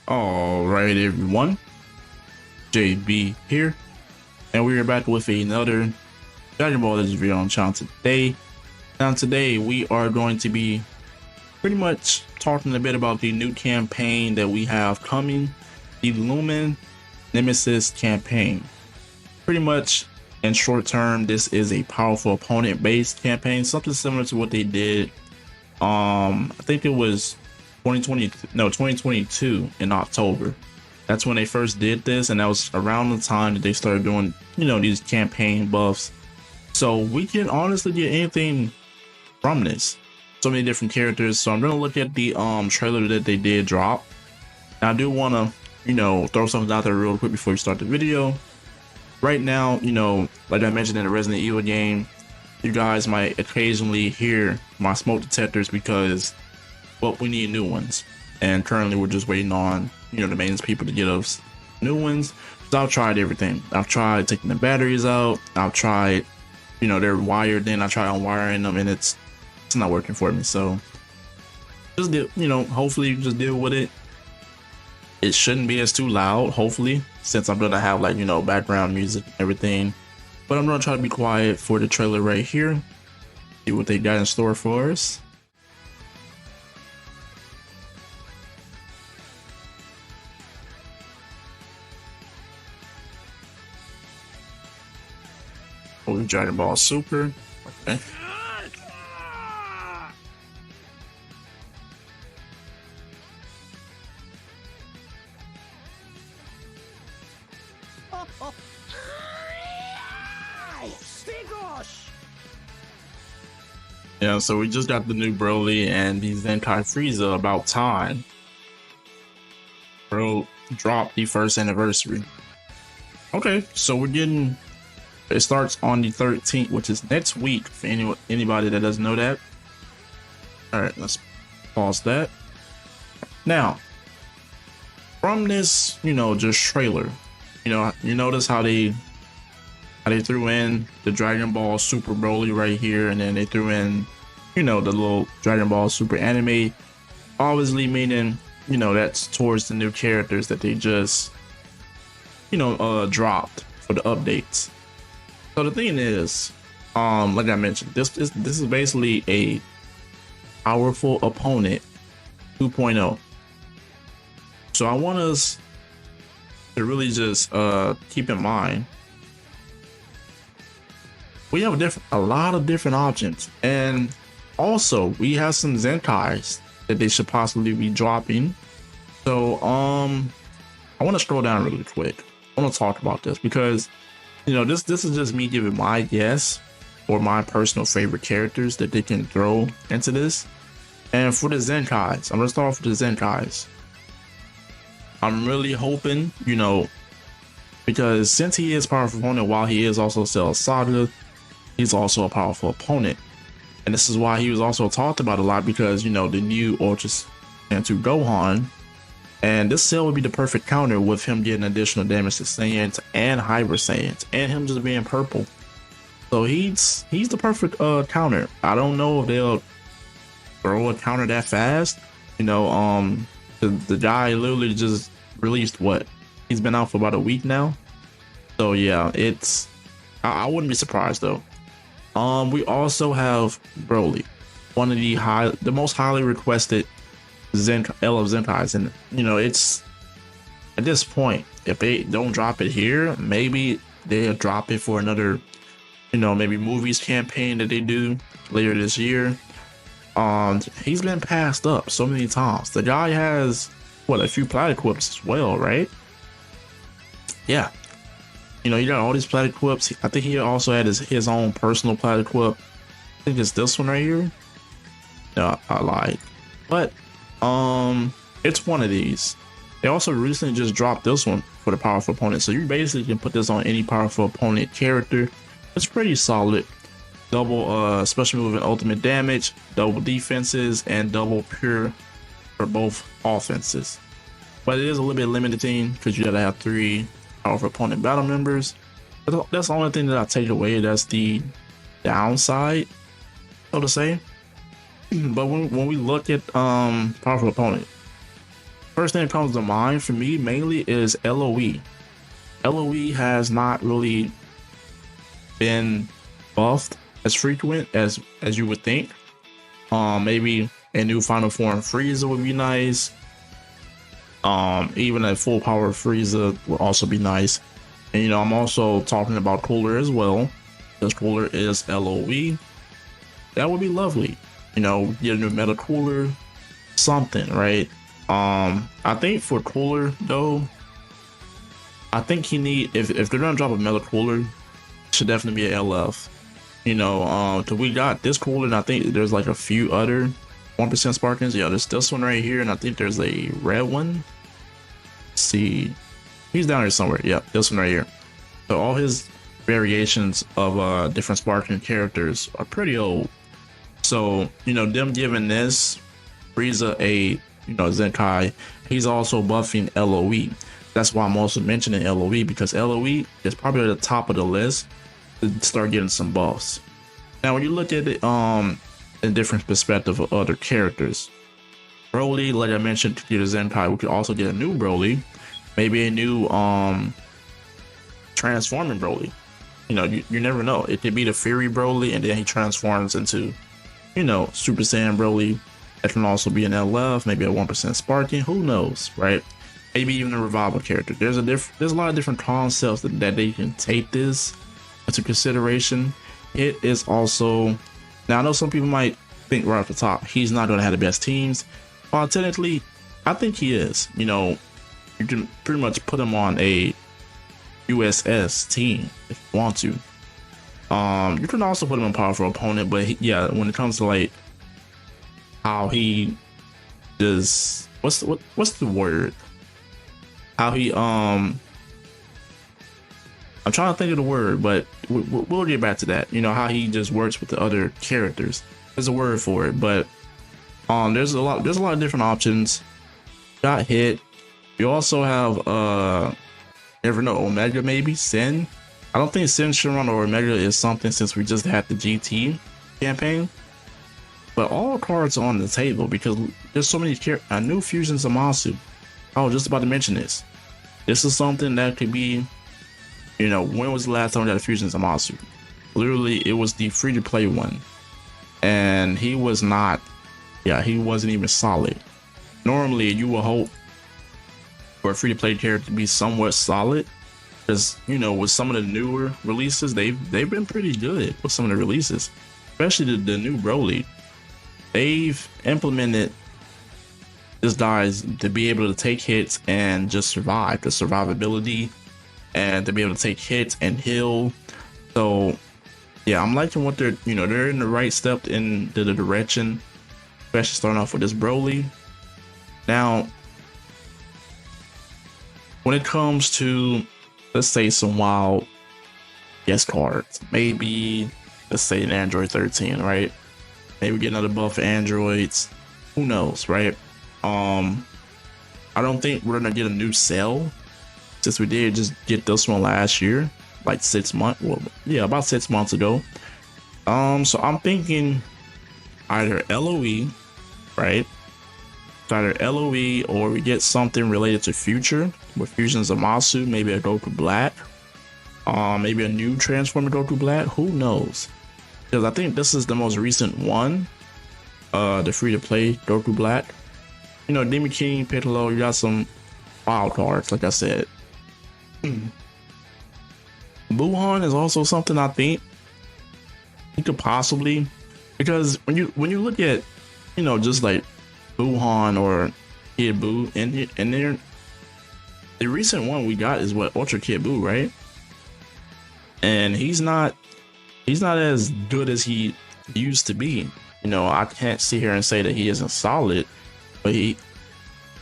Alright everyone, JB here, and we are back with another Dragon Ball Z video on channel today. Now today we are going to be pretty much talking a bit about the new campaign that we have coming, the Looming Nemesis campaign. Pretty much in short term, this is a powerful opponent based campaign, something similar to what they did I think it was 2022 in October. That's when they first did this, and that was around the time that they started doing, you know, these campaign buffs. So we can honestly get anything from this, so many different characters. So I'm gonna look at the trailer that they did drop. Now I do want to, you know, throw something out there real quick before we start the video. Right now, you know, like I mentioned in the Resident Evil game, you guys might occasionally hear my smoke detectors because, well, we need new ones, and currently we're just waiting on, you know, the maintenance people to get us new ones. So I've tried everything. I've tried taking the batteries out. I've tried, you know, they're wired in. I tried unwiring them, and it's not working for me. So just deal, you know, hopefully you just deal with it. It shouldn't be as too loud, hopefully, since I'm gonna have, like, you know, background music and everything. But I'm gonna try to be quiet for the trailer right here. See what they got in store for us. Oh, Dragon Ball Super. Okay. Yeah, so we just got the new Broly and the Zenkai Frieza. About time. Bro dropped the first anniversary. Okay, so we're getting, it starts on the 13th, which is next week for anybody that doesn't know that. All right, let's pause that. Now, from this, you know, just trailer, you know, you notice how they threw in the Dragon Ball Super Broly right here, and then they threw in, you know, the little Dragon Ball Super anime, obviously meaning, you know, that's towards the new characters that they just, you know, dropped for the updates. So the thing is, like I mentioned, this is basically a powerful opponent 2.0. So I want us to really just keep in mind we have a lot of different options, and also we have some Zenkais that they should possibly be dropping. So I want to scroll down really quick. I want to talk about this because, you know, this is just me giving my guess or my personal favorite characters that they can throw into this. And for the Zenkais, I'm gonna start off with the Zenkais. I'm really hoping, you know, because since he is a powerful opponent, while he is also Cell Saga, he's also a powerful opponent, and this is why he was also talked about a lot, because, you know, the new Ultra Saiyan 2 Gohan, and this Cell would be the perfect counter with him getting additional damage to Saiyans and Hyper Saiyans, and him just being purple. So he's the perfect counter. I don't know if they'll throw a counter that fast. You know, the guy literally just released what? He's been out for about a week now. So yeah, it's I wouldn't be surprised though. We also have Broly, one of the most highly requested Zenkais, and, you know, it's at this point, if they don't drop it here, maybe they'll drop it for another, you know, maybe movies campaign that they do later this year. He's been passed up so many times. The guy has, what, a few Platyquips as well, right? Yeah. You know, you got all these Platyquips. I think he also had his own personal Platyquip. I think it's this one right here. No, I lied. But it's one of these. They also recently just dropped this one for the powerful opponent. So you basically can put this on any powerful opponent character. It's pretty solid. Double special move and ultimate damage, double defenses, and double pure for both offenses. but it is a little bit limiting because you gotta have 3 powerful opponent battle members. But that's the only thing that I take away. That's the downside, so to say. But when we look at powerful opponent, first thing that comes to mind for me mainly is LOE. LOE has not really been buffed as frequent as you would think. Maybe a new Final Form Frieza would be nice. Even a full power Frieza would also be nice. And you know, I'm also talking about Cooler as well, because Cooler is LOE. That would be lovely. You know, get a new Meta Cooler, something, right? I think for Cooler though, I think he need, if they're gonna drop a Meta Cooler, it should definitely be an LF. You know, cause we got this Cooler, and I think there's like a few other 1% Sparkins. Yeah, there's this one right here, and I think there's a red one. Let's see, he's down here somewhere. Yeah, this one right here. So all his variations of different Sparkin characters are pretty old. So you know, them giving this Frieza a, you know, Zenkai, he's also buffing LOE. That's why I'm also mentioning LOE, because LOE is probably at the top of the list to start getting some buffs. Now, when you look at it in different perspective of other characters, Broly, like I mentioned, to get a Zenkai, we could also get a new Broly, maybe a new transforming Broly. You know, you never know. It could be the Fury Broly, and then he transforms into, you know, Super Saiyan Broly. That can also be an LF, maybe a 1% Sparking. Who knows, right? Maybe even a revival character. There's a lot of different concepts that they can take this into consideration. It is also, now I know some people might think right off the top, he's not going to have the best teams. Well, technically, I think he is. You know, you can pretty much put him on a USS team if you want to. You can also put him on powerful opponent, but yeah, when it comes to like how he does, what's the word? How he I'm trying to think of the word, but we'll get back to that. You know, how he just works with the other characters. There's a word for it, but there's a lot of different options. Got hit. You also have never know, Omega, maybe Sin. I don't think Sin Shenron or Omega is something, since we just had the GT campaign. But all cards are on the table because there's so many new fusions of Masu. I was just about to mention this. This is something that could be, you know, when was the last time we got a fusion of Masu? Literally, it was the free-to-play one, and he was not. Yeah, he wasn't even solid. Normally, you will hope for a free-to-play character to be somewhat solid, because you know, with some of the newer releases, they've been pretty good with some of the releases, especially the new Broly. They've implemented this guys to be able to take hits and just survive, the survivability, and to be able to take hits and heal. So yeah, I'm liking what they're, you know, they're in the right step in the direction, especially starting off with this Broly. Now, when it comes to, let's say, some wild guest cards, maybe let's say an Android 13, right? Maybe get another buff for androids. Who knows, right? I don't think we're gonna get a new Cell, since we did just get this one last year, like 6 months. Well, yeah, about 6 months ago. So I'm thinking either LOE, right? It's either LOE, or we get something related to Future with fusions of Masu, maybe a Goku Black, maybe a new Transformer Goku Black. Who knows? Because I think this is the most recent one, the free-to-play Goku Black. You know, Demi King, Piccolo, you got some wild cards, like I said. Buhan is also something I think you could possibly, because when you look at, you know, just like Buhan or Kid Buu, and there, the recent one we got is what, Ultra Kid Buu, right? And he's not as good as he used to be. You know, I can't sit here and say that he isn't solid, but I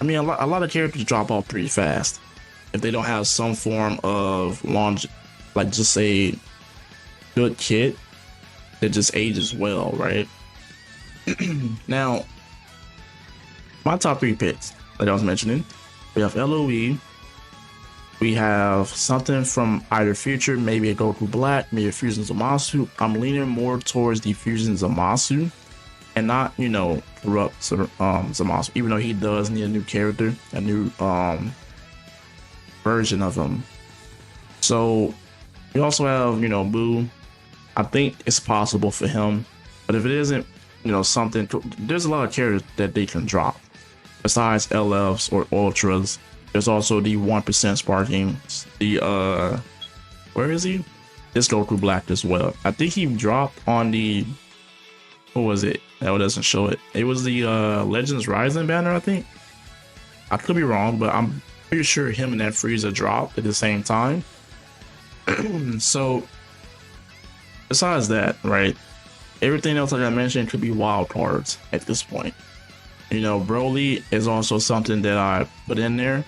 mean, a lot of characters drop off pretty fast if they don't have some form of like just a good kit that just ages well, right? Now, my top 3 picks that I was mentioning, We have LOE. We have something from either future, maybe a Goku Black, maybe a Fusion Zamasu. I'm leaning more towards the Fusion Zamasu and not, you know, corrupt Zamasu, even though he does need a new character, a new version of him. So we also have, you know, Boo. I think it's possible for him, but if it isn't, you know, something, there's a lot of characters that they can drop besides LFs or Ultras. There's also the 1% sparking, the where is he? This Goku Black as well. I think he dropped on the, what was it? That doesn't show it. It was the Legends Rising banner, I think. I could be wrong, but I'm pretty sure him and that Frieza dropped at the same time. So besides that, right, everything else like I mentioned could be wild cards at this point. You know, Broly is also something that I put in there.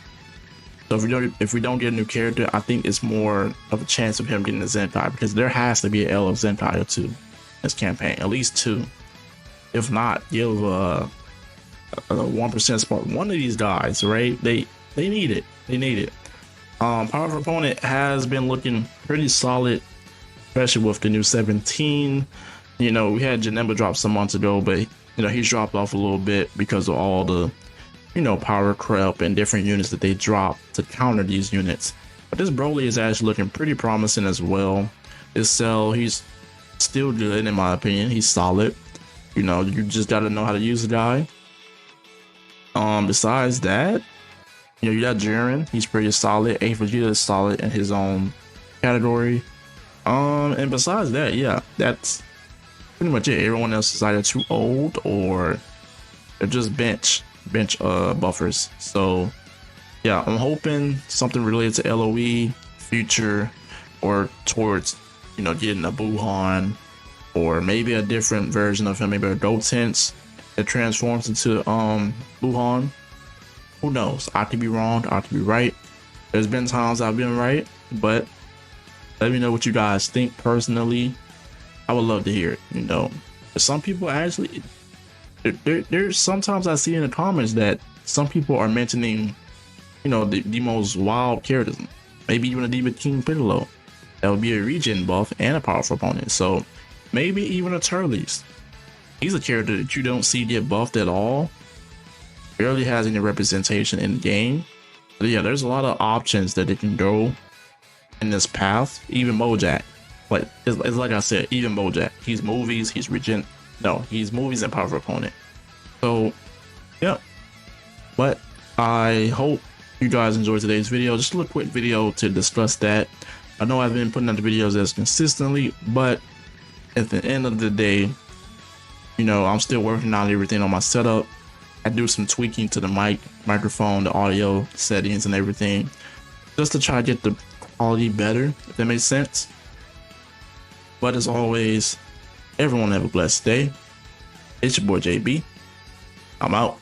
So if we don't get a new character, I think it's more of a chance of him getting a Zenkai, because there has to be an LF Zenkai or two in this campaign, at least two. If not, give a 1% spark. One of these guys, right? They need it. They need it. Powerful Opponent has been looking pretty solid, especially with the new 17. You know, we had Janemba drop some months ago, but you know, he's dropped off a little bit because of all the, you know, power creep and different units that they drop to counter these units. But this Broly is actually looking pretty promising as well. This Cell, he's still good in my opinion. He's solid. You know, you just got to know how to use the guy. Besides that, you know, you got Jiren. He's pretty solid. A Vegeta is solid in his own category. And besides that, yeah, that's pretty much it. Everyone else is either too old or they're just bench buffers. So yeah, I'm hoping something related to LOE, future, or towards, you know, getting a Buhan, or maybe a different version of him, maybe a Gotenks that transforms into Buhan. Who knows? I could be wrong, I could be right. There's been times I've been right, but let me know what you guys think personally. I would love to hear it. You know, some people actually, there's sometimes I see in the comments that some people are mentioning, you know, the most wild characters, maybe even a Diva King Piccolo. That would be a regen buff and a powerful opponent. So maybe even a Turles. He's a character that you don't see get buffed at all. Barely has any representation in the game. But yeah, there's a lot of options that they can go in this path. Even Mojack. Like it's like I said, even Mojack. He's movies, he's regen. No, he's movies and powerful opponent. So yeah. But I hope you guys enjoyed today's video. Just a little quick video to discuss that. I know I've been putting out the videos as consistently, but at the end of the day, you know, I'm still working on everything on my setup. I do some tweaking to the microphone, the audio settings and everything, just to try to get the quality better, if that makes sense. But as always, everyone have a blessed day. It's your boy JB. I'm out.